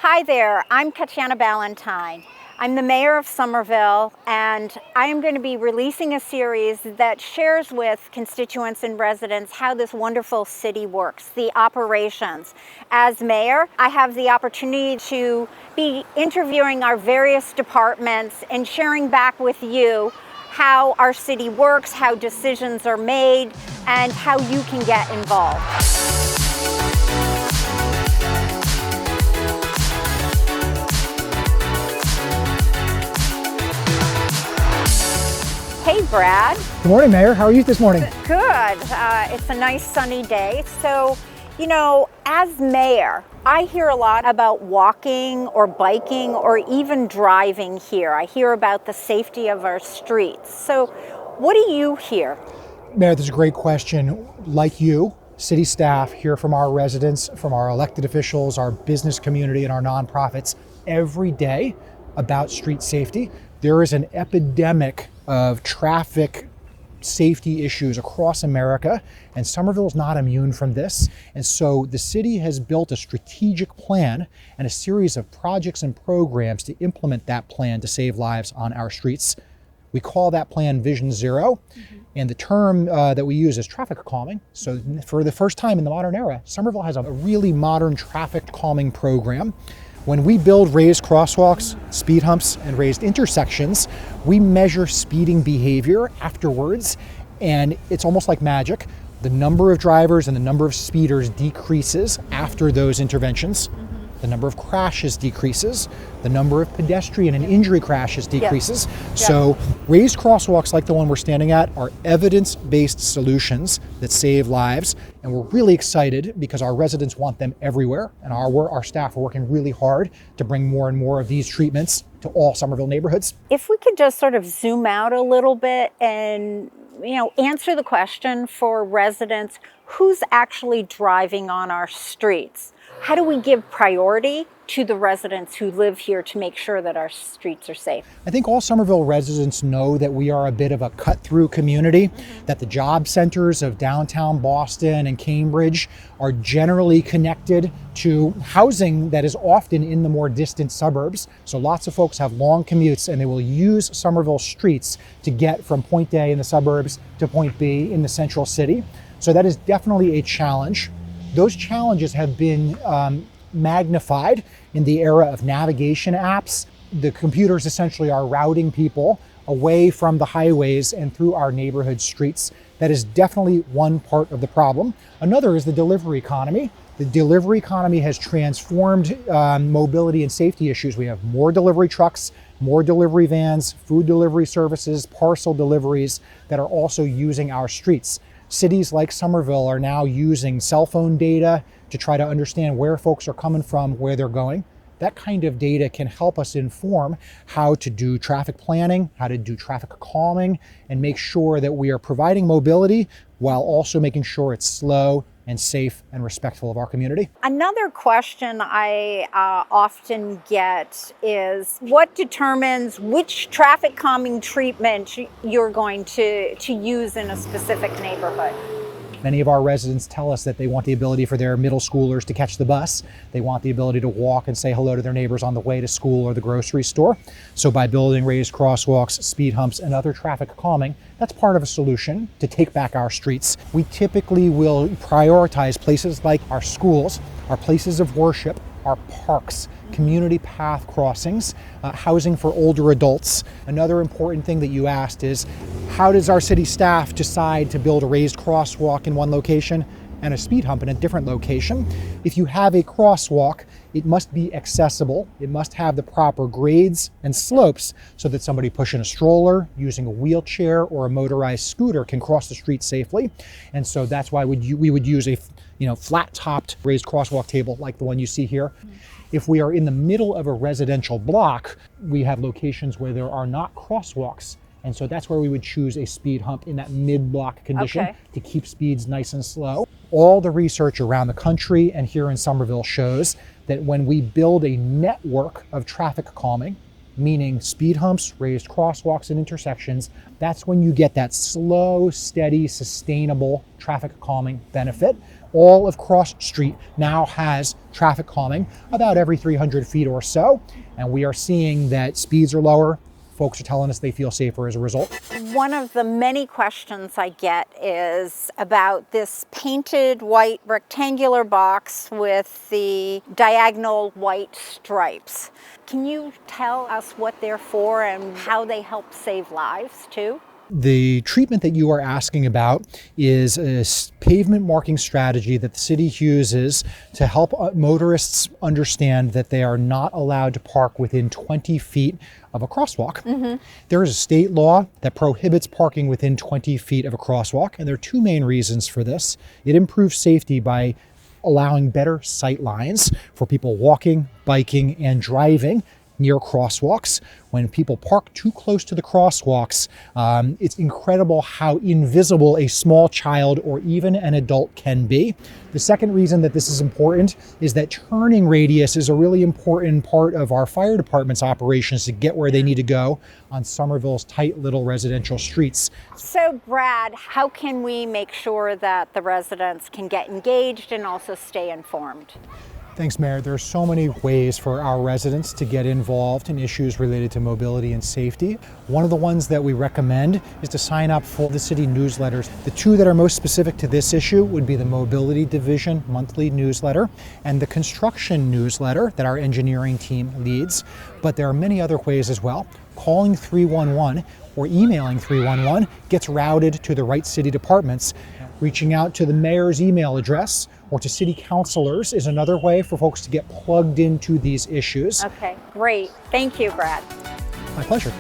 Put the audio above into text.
Hi there, I'm Katjana Ballantyne. I'm the mayor of Somerville, and I am going to be releasing a series that shares with constituents and residents how this wonderful city works, the operations. As mayor, I have the opportunity to be interviewing our various departments and sharing back with you how our city works, how decisions are made, and how you can get involved. Hey, Brad. Good morning, Mayor. How are you this morning? Good. It's a nice sunny day. So, as mayor, I hear a lot about walking or biking or even driving here. I hear about the safety of our streets. So, what do you hear? Mayor, that's a great question. Like you, city staff hear from our residents, from our elected officials, our business community, and our nonprofits every day about street safety. There is an epidemic of traffic safety issues across America, and Somerville is not immune from this. And so the city has built a strategic plan and a series of projects and programs to implement that plan to save lives on our streets. We call that plan Vision Zero, and the term that we use is traffic calming. So for the first time in the modern era, Somerville has a really modern traffic calming program. When we build raised crosswalks, speed humps, and raised intersections, we measure speeding behavior afterwards, and it's almost like magic. The number of drivers and the number of speeders decreases after those interventions. The number of crashes decreases. The number of pedestrian and injury crashes decreases. So raised crosswalks like the one we're standing at are evidence-based solutions that save lives. And we're really excited because our residents want them everywhere. And our staff are working really hard to bring more and more of these treatments to all Somerville neighborhoods. If we could just sort of zoom out a little bit and answer the question for residents, who's actually driving on our streets? How do we give priority to the residents who live here to make sure that our streets are safe? I think all Somerville residents know that we are a bit of a cut-through community, that the job centers of downtown Boston and Cambridge are generally connected to housing that is often in the more distant suburbs. So lots of folks have long commutes and they will use Somerville streets to get from point A in the suburbs to point B in the central city. So that is definitely a challenge. Those challenges have been magnified in the era of navigation apps. The computers essentially are routing people away from the highways and through our neighborhood streets. That is definitely one part of the problem. Another is the delivery economy. The delivery economy has transformed mobility and safety issues. We have more delivery trucks, more delivery vans, food delivery services, parcel deliveries that are also using our streets. Cities like Somerville are now using cell phone data to try to understand where folks are coming from, where they're going. That kind of data can help us inform how to do traffic planning, how to do traffic calming, and make sure that we are providing mobility while also making sure it's slow and safe and respectful of our community. Another question I often get is what determines which traffic calming treatment you're going to use in a specific neighborhood? Many of our residents tell us that they want the ability for their middle schoolers to catch the bus. They want the ability to walk and say hello to their neighbors on the way to school or the grocery store. So by building raised crosswalks, speed humps, and other traffic calming, that's part of a solution to take back our streets. We typically will prioritize places like our schools, our places of worship, our parks, community path crossings, housing for older adults. Another important thing that you asked is, how does our city staff decide to build a raised crosswalk in one location and a speed hump in a different location? If you have a crosswalk, it must be accessible. It must have the proper grades and slopes so that somebody pushing a stroller, using a wheelchair, or a motorized scooter can cross the street safely. And so that's why we would use a flat-topped raised crosswalk table like the one you see here. If we are in the middle of a residential block, we have locations where there are not crosswalks. And so that's where we would choose a speed hump in that mid-block condition to keep speeds nice and slow. All the research around the country and here in Somerville shows that when we build a network of traffic calming, meaning speed humps, raised crosswalks, and intersections, that's when you get that slow, steady, sustainable traffic calming benefit. all of Cross Street now has traffic calming about every 300 feet or so. And we are seeing that speeds are lower. Folks are telling us they feel safer as a result. One of the many questions I get is about this painted white rectangular box with the diagonal white stripes. Can you tell us what they're for and how they help save lives too? The treatment that you are asking about is a pavement marking strategy that the city uses to help motorists understand that they are not allowed to park within 20 feet of a crosswalk. There is a state law that prohibits parking within 20 feet of a crosswalk, and there are two main reasons for this. It improves safety by allowing better sight lines for people walking, biking, and driving near crosswalks. When people park too close to the crosswalks, it's incredible how invisible a small child or even an adult can be. The second reason that this is important is that turning radius is a really important part of our fire department's operations to get where they need to go on Somerville's tight little residential streets. So Brad, how can we make sure that the residents can get engaged and also stay informed? Thanks, Mayor. There are so many ways for our residents to get involved in issues related to mobility and safety. One of the ones that we recommend is to sign up for the city newsletters. The two that are most specific to this issue would be the Mobility Division monthly newsletter and the construction newsletter that our engineering team leads. But there are many other ways as well. Calling 311 or emailing 311 gets routed to the right city departments. Reaching out to the mayor's email address or to city councilors is another way for folks to get plugged into these issues. Okay, great. Thank you, Brad. My pleasure.